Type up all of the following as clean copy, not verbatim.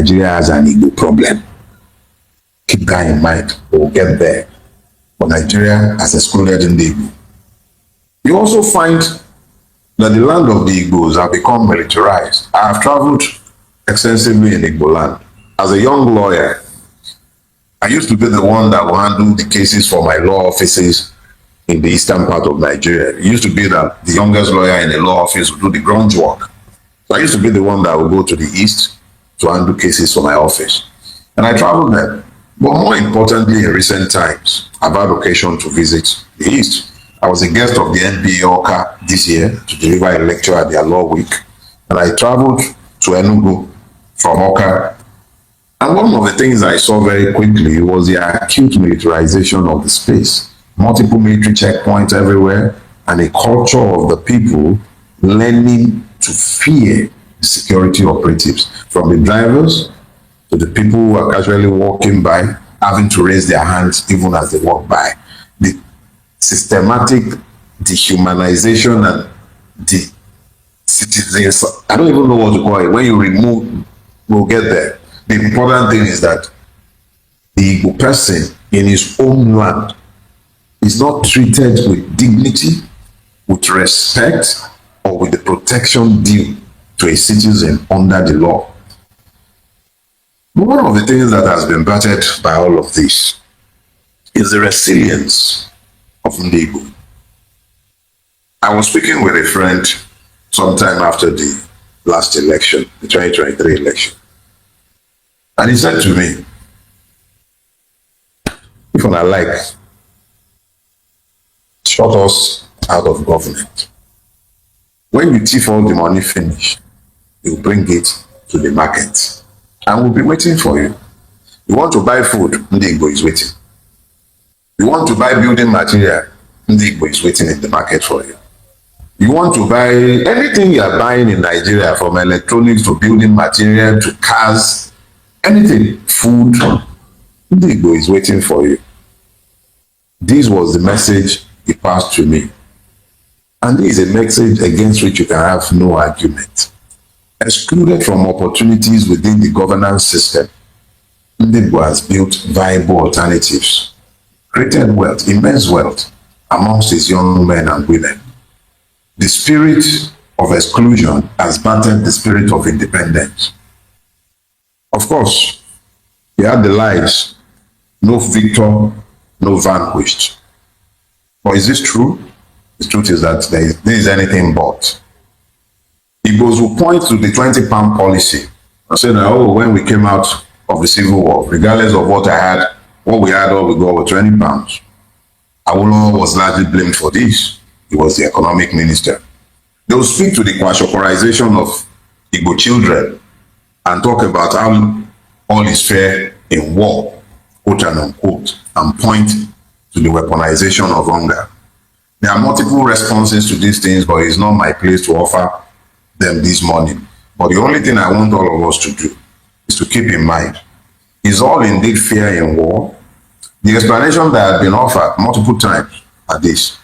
Nigeria has an Igbo problem. Keep that in mind. We'll get there. But Nigeria has excluded in the Igbo. You also find that the land of the Igbos have become militarized. I have traveled extensively in Igbo land. As a young lawyer, I used to be the one that would handle the cases for my law offices in the eastern part of Nigeria. It used to be that the youngest lawyer in the law office would do the grunt work. So I used to be the one that would go to the east to handle cases for my office. And I traveled there. But more importantly, in recent times, I've had occasion to visit the east. I was a guest of the NBA Oka this year to deliver a lecture at their law week. And I traveled to Enugu from Oka. And one of the things I saw very quickly was the acute militarization of the space. Multiple military checkpoints everywhere, and a culture of the people learning to fear the security operatives, from the drivers to the people who are casually walking by, having to raise their hands even as they walk by. The systematic dehumanization and the citizens, I don't even know what to call it. When you remove, we'll get there. The important thing is that the Igbo person in his own land is not treated with dignity, with respect, or with the protection due to a citizen under the law. But one of the things that has been battered by all of this is the resilience of the Igbo. I was speaking with a friend sometime after the last election, the 2023 election. And he said to me, if I like, shut us out of government. When you thief all the money finish, you bring it to the market. And we'll be waiting for you. You want to buy food, Ndi Igbo is waiting. You want to buy building material, Ndi Igbo is waiting in the market for you. You want to buy anything you are buying in Nigeria, from electronics to building material to cars, anything, food, Ndi Igbo is waiting for you. This was the message he passed to me. And this is a message against which you can have no argument. Excluded from opportunities within the governance system, Ndi Igbo has built viable alternatives, created wealth, immense wealth, amongst his young men and women. The spirit of exclusion has battered the spirit of independence. Of course, he had the lies, no victor, no vanquished. But is this true? The truth is that there is anything but. Igbos will point to the 20-pound policy and say that, oh, when we came out of the Civil War, regardless of what I had, what we had, all we got were 20 pounds. Awolowo was largely blamed for this. He was the economic minister. They will speak to the kwashokorization of Igbo children and talk about how all is fair in war, quote and unquote, and point to the weaponization of hunger. There are multiple responses to these things, but it's not my place to offer them this morning. But the only thing I want all of us to do is to keep in mind, is all indeed fair in war? The explanation that had been offered multiple times are this.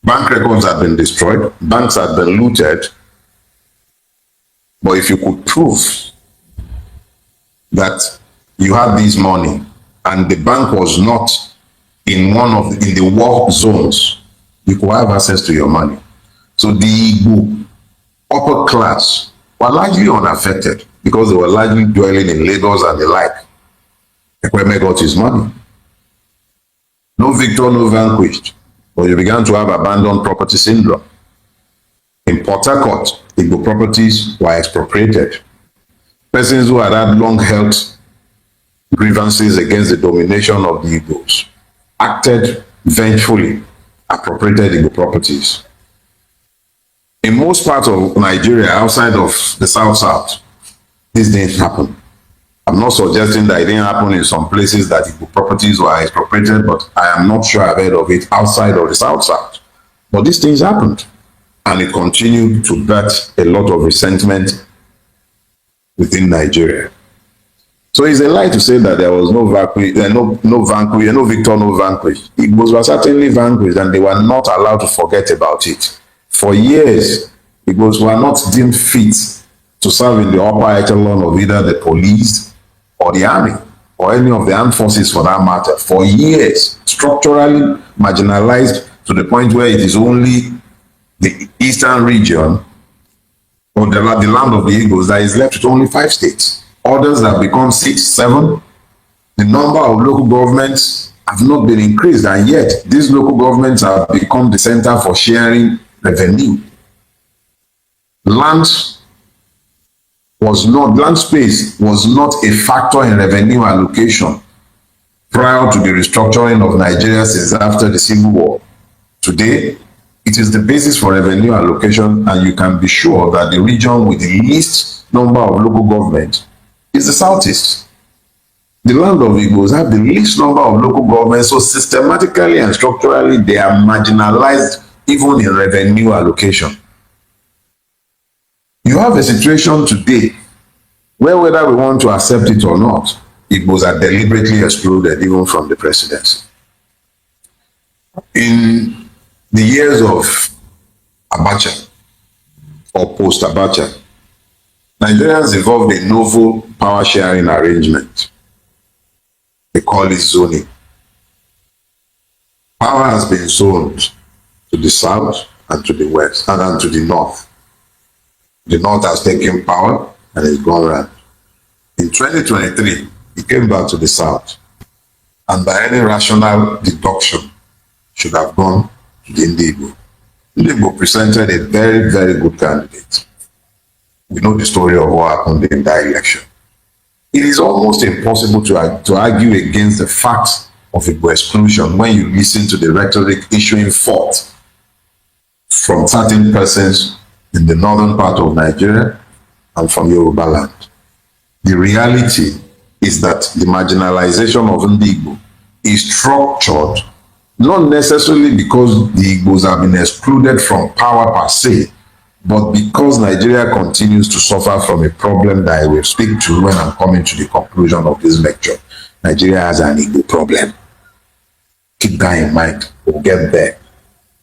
Bank records have been destroyed, banks have been looted, but if you could prove that you had this money and the bank was not in in the war zones, you could have access to your money. So the Igbo upper class were largely unaffected because they were largely dwelling in Lagos and the like. Ekweme got his money. No victor, no vanquished. But you began to have abandoned property syndrome. In Port Harcourt, Igbo properties were expropriated. Persons who had had long held grievances against the domination of the Igbos acted vengefully, appropriated Igbo properties. In most parts of Nigeria, outside of the South, this didn't happen. I'm not suggesting that it didn't happen in some places that Igbo properties were expropriated, but I am not sure I've heard of it outside of the South. But these things happened, and it continued to birth a lot of resentment within Nigeria. So it's a lie to say that there was no vanquish, no victor, no vanquish. Igbos were certainly vanquished, and they were not allowed to forget about it. For years, Igbos were not deemed fit to serve in the upper echelon of either the police or the army or any of the armed forces for that matter for years, structurally marginalized to the point where it is only the eastern region or the land of the Igbos that is left with only 5 states. Others have become 6, 7. The number of local governments have not been increased, and yet these local governments have become the center for sharing revenue. Land space was not a factor in revenue allocation prior to the restructuring of Nigeria since after the Civil War. Today, it is the basis for revenue allocation, and you can be sure that the region with the least number of local government is the Southeast. The land of Igbos have the least number of local governments, so systematically and structurally they are marginalized even in revenue allocation. You have a situation today where, whether we want to accept it or not, Igbos are deliberately excluded even from the presidency. In the years of Abacha or post-Abacha, Nigerians evolved a novel power sharing arrangement. They call it zoning. Power has been zoned to the south and to the west and to the north. The north has taken power and it's gone around. In 2023, it came back to the south, and by any rational deduction, should have gone to the Igbo. Igbo presented a very, very good candidate. We know the story of what happened in that election. It is almost impossible to argue against the fact of Igbo exclusion when you listen to the rhetoric issuing forth from certain persons in the northern part of Nigeria and from Yoruba land. The reality is that the marginalization of Igbo is structured not necessarily because the Igbos have been excluded from power per se, but because Nigeria continues to suffer from a problem that I will speak to when I'm coming to the conclusion of this lecture. Nigeria has an Igbo problem. Keep that in mind. We'll get there.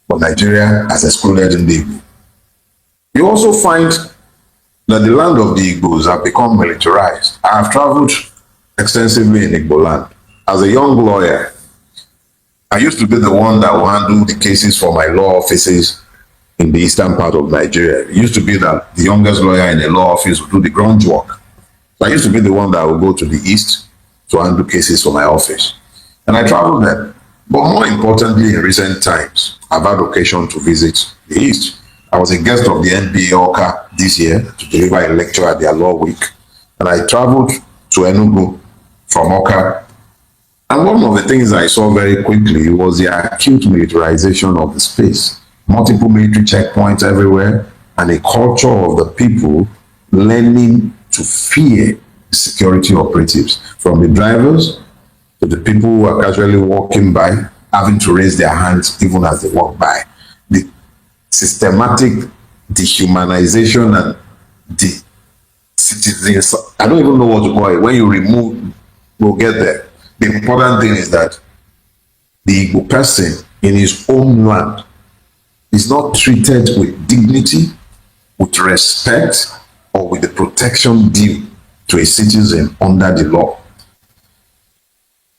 But Nigeria has excluded Igbo. You also find that the land of the Igbos have become militarized. I have traveled extensively in Igbo land. As a young lawyer, I used to be the one that will handle the cases for my law offices in the eastern part of Nigeria. It used to be that the youngest lawyer in a law office would do the ground work. So I used to be the one that would go to the east to handle cases for my office. And I traveled there. But more importantly, in recent times, I've had occasion to visit the east. I was a guest of the NBA Oka this year to deliver a lecture at their law week. And I traveled to Enugu from Oka. And one of the things I saw very quickly was the acute militarization of the space. Multiple military checkpoints everywhere, and a culture of the people learning to fear the security operatives, from the drivers to the people who are casually walking by, having to raise their hands even as they walk by. The systematic dehumanization and the citizens, I don't even know what to call it. When you remove, we'll get there. The important thing is that the Igbo person in his own land is not treated with dignity, with respect, or with the protection due to a citizen under the law.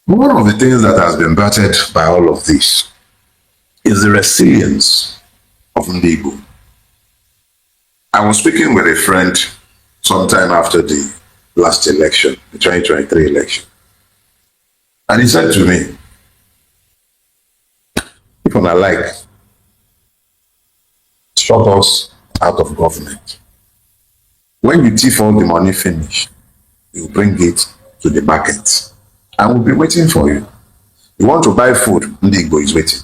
One of the things that has been battered by all of this is the resilience of Igbo. I was speaking with a friend sometime after the last election, the 2023 election. And he said to me, if I like, shut us out of government. When you thief all the money finish, you bring it to the market. And we'll be waiting for you. You want to buy food, Igbo is waiting.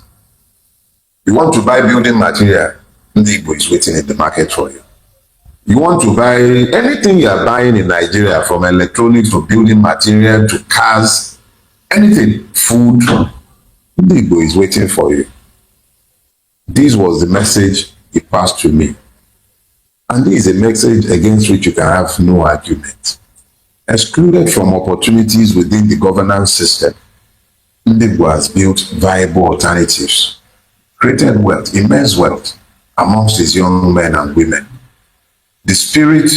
You want to buy building material, Igbo is waiting at the market for you. You want to buy anything you are buying in Nigeria, from electronics to building material to cars, anything, food, Igbo is waiting for you. This was the message he passed to me. And this is a message against which you can have no argument. Excluded from opportunities within the governance system, Igbo has built viable alternatives, created wealth, immense wealth, amongst his young men and women. The spirit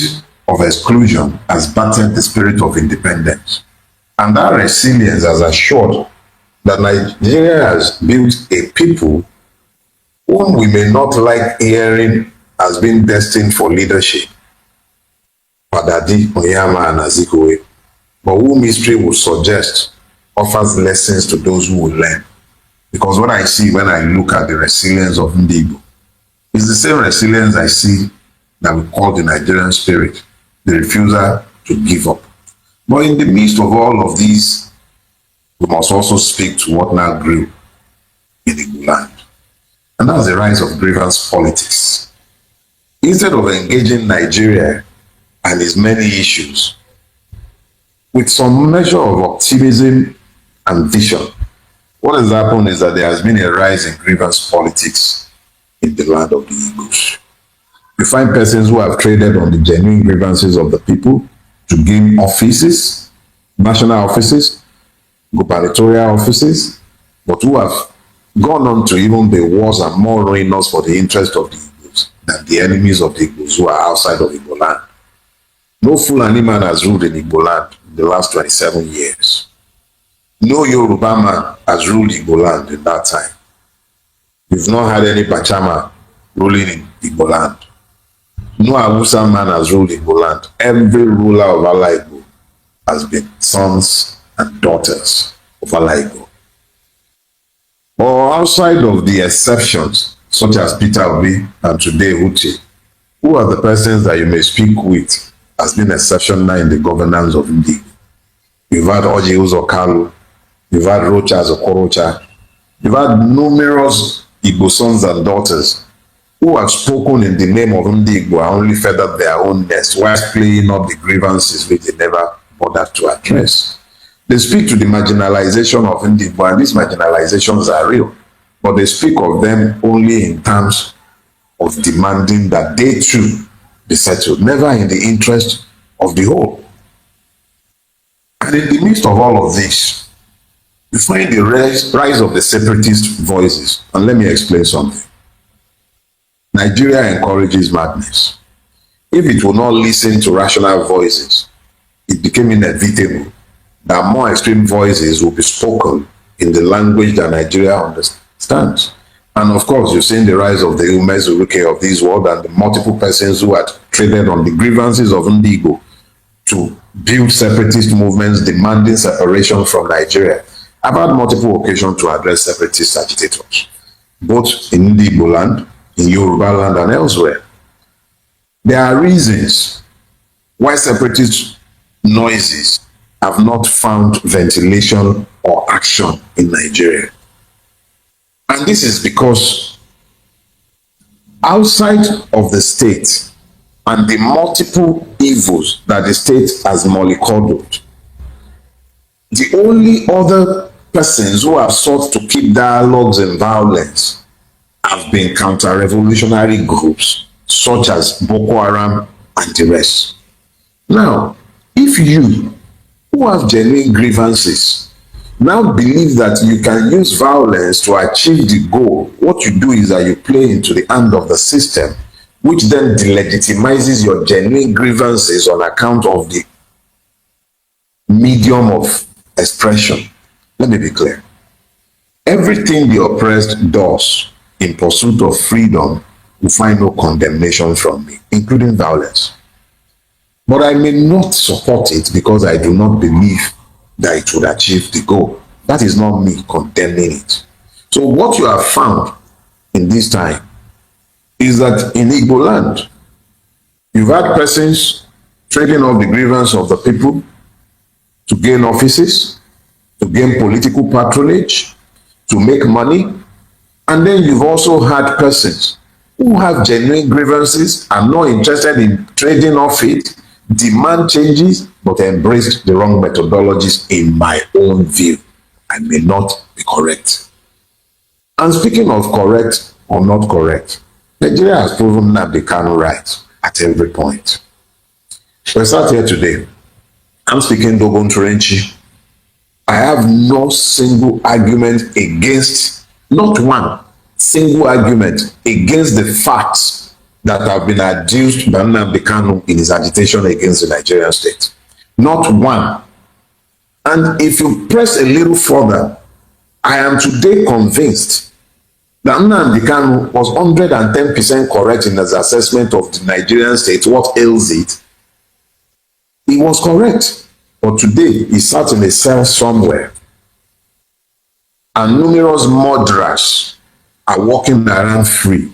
of exclusion has battered the spirit of independence. And that resilience has assured that Nigeria has built a people whom we may not like hearing as being destined for leadership, Padadi, Onyama, and Azikwe, but whom history would suggest offers lessons to those who will learn. Because what I see when I look at the resilience of Igbo is the same resilience I see that we call the Nigerian spirit, the refusal to give up. But in the midst of all of these, we must also speak to what now grew in Igbo land. And that's the rise of grievance politics. Instead of engaging Nigeria and its many issues with some measure of optimism and vision, what has happened is that there has been a rise in grievance politics in the land of the Igbos. You find persons who have traded on the genuine grievances of the people to gain offices, national offices, gubernatorial offices, but who have gone on to even be worse and more ruinous for the interest of the Igbos than the enemies of the Igbos who are outside of Igbo land. No Fulani man has ruled in Igbo land in the last 27 years. No Yoruba man has ruled Igbo land in that time. We've not had any Pachama ruling in Igbo land. No Awusa man has ruled Igbo land. Every ruler of Ala Igbo has been sons and daughters of Ala Igbo. Or outside of the exceptions, such as Peter Obi and today Uche, who are the persons that you may speak with has been exceptional in the governance of Igbo. You've had Oji Uzokalu, you've had Rocha Okorocha, you've had numerous Igbo sons and daughters who have spoken in the name of Igbo and only feathered their own nest while playing up the grievances which they never bothered to address. They speak to the marginalization of Igbo, and these marginalizations are real, but they speak of them only in terms of demanding that they too be settled, never in the interest of the whole. And in the midst of all of this, you find the rise of the separatist voices. And let me explain something. Nigeria encourages madness. If it will not listen to rational voices, it became inevitable that more extreme voices will be spoken in the language that Nigeria understands. And of course, you've seen the rise of the Umezuruke of this world and the multiple persons who had traded on the grievances of Igbo to build separatist movements demanding separation from Nigeria. I've had multiple occasions to address separatist agitators, both in Igbo land, in Yoruba land, and elsewhere. There are reasons why separatist noises have not found ventilation or action in Nigeria. And this is because outside of the state and the multiple evils that the state has mollycoddled, the only other persons who have sought to keep dialogues and violence have been counter-revolutionary groups such as Boko Haram and the rest. Now, if you who have genuine grievances now believe that you can use violence to achieve the goal, what you do is that you play into the hand of the system, which then delegitimizes your genuine grievances on account of the medium of expression. Let me be clear. Everything the oppressed does in pursuit of freedom will find no condemnation from me, including violence. But I may not support it because I do not believe that it would achieve the goal. That is not me condemning it. So what you have found in this time is that in Igbo land, you've had persons trading off the grievance of the people to gain offices, to gain political patronage, to make money. And then you've also had persons who have genuine grievances, are not interested in trading off it, demand changes, but embraced the wrong methodologies in my own view. I may not be correct. And speaking of correct or not correct, Nigeria has proven Nnamdi Kanu right at every point. We start here today. I'm speaking Dogon Turenchi. I have no single argument against, not one single argument against the facts that have been adduced by Nnamdi Kanu in his agitation against the Nigerian state. Not one. And if you press a little further, I am today convinced that Nnamdi Kanu was 110% correct in his assessment of the Nigerian state, what ails it. He was correct. But today, he sat in a cell somewhere, and numerous murderers are walking around free.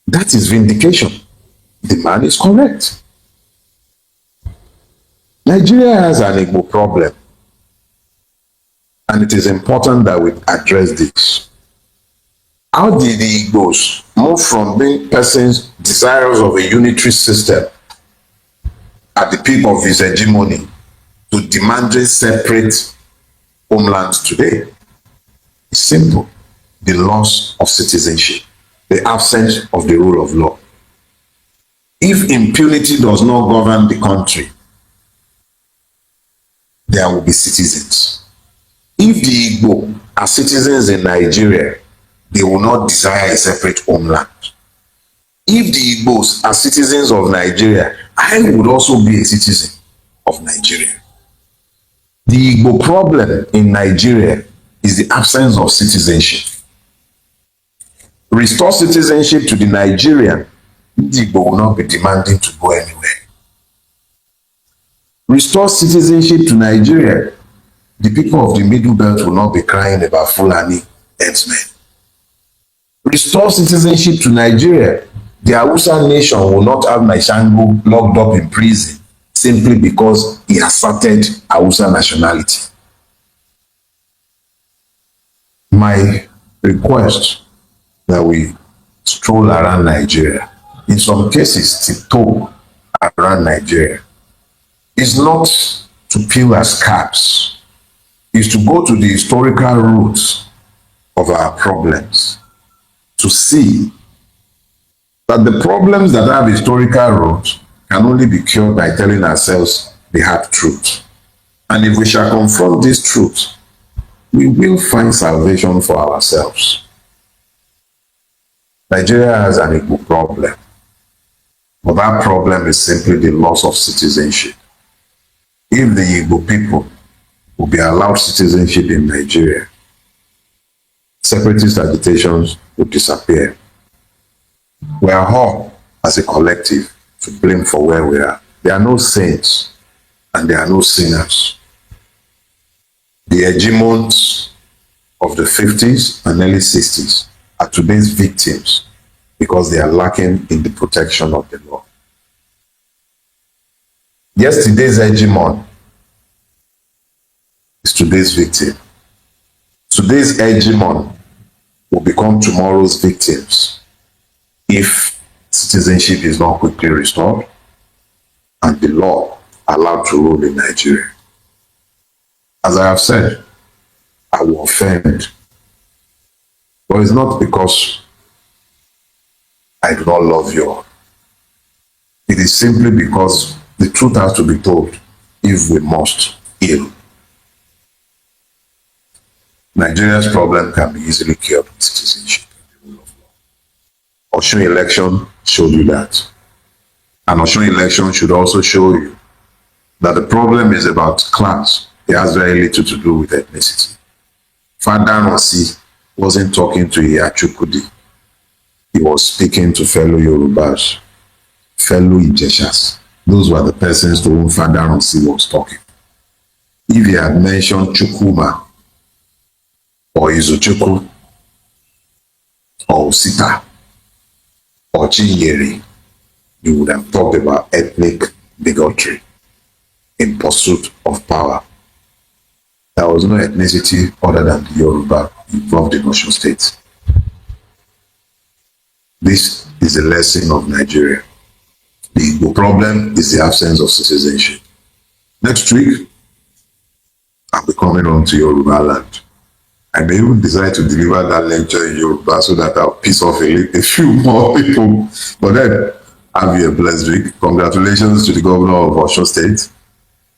That is vindication. The man is correct. Nigeria has an Igbo problem, and it is important that we address this. How did the Igbos move from being persons desirous of a unitary system at the peak of his hegemony to demanding separate homelands today? It's simple. The loss of citizenship, the absence of the rule of law. If impunity does not govern the country, there will be citizens. If the Igbo are citizens in Nigeria, they will not desire a separate homeland. If the Igbos are citizens of Nigeria, I would also be a citizen of Nigeria. The Igbo problem in Nigeria is the absence of citizenship. Restore citizenship to the Nigerian, the Igbo will not be demanding to go anywhere. Restore citizenship to Nigeria, the people of the Middle Belt will not be crying about Fulani herdsmen. Restore citizenship to Nigeria, the Hausa nation will not have Naishango locked up in prison simply because he asserted Hausa nationality. My request that we stroll around Nigeria, in some cases tiptoe around Nigeria, is not to peel our scabs, is to go to the historical roots of our problems, to see that the problems that have historical roots can only be cured by telling ourselves the hard truth. And if we shall confront this truth, we will find salvation for ourselves. Nigeria has an Igbo problem, but that problem is simply the loss of citizenship. If the Igbo people will be allowed citizenship in Nigeria, separatist agitations will disappear. We are all, as a collective, to blame for where we are. There are no saints and there are no sinners. The hegemons of the 50s and early 60s are today's victims because they are lacking in the protection of the law. Yesterday's hegemon is today's victim. Today's hegemon will become tomorrow's victims if citizenship is not quickly restored and the law allowed to rule in Nigeria. As I have said, I will offend, but it's not because I do not love you all. It is simply because the truth has to be told if we must heal. Nigeria's problem can be easily cured with citizenship and the rule of law. Osun election showed you that. And Osun election should also show you that the problem is about class. It has very little to do with ethnicity. Father Nonsi wasn't talking to Iyachukudi. He was speaking to fellow Yorubas, fellow Ijeshas. Those were the persons to whom Father Nonsi was talking. If he had mentioned Chukwuma, or Izuchukwu, or Osita, or Chinyere, you would have talked about ethnic bigotry in pursuit of power. There was no ethnicity other than the Yoruba involved in Osun State. This is a lesson of Nigeria. The Igbo problem is the absence of citizenship. Next week, I'll be coming on to Yoruba land. I may even decide to deliver that lecture in Yoruba so that I'll piss off a few more people. But then, have you a blessed week. Congratulations to the governor of Osun State.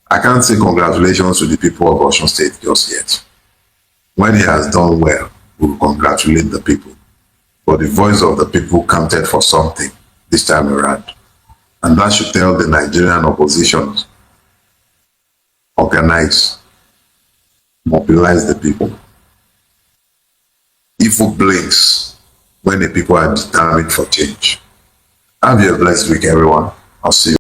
I can't say congratulations to the people of Osun State just yet. When he has done well, we'll congratulate the people. but the voice of the people counted for something this time around. And that should tell the Nigerian opposition, organize, mobilize the people. Evil blinks when the people are determined for change. Have a blessed week, everyone. I'll see you.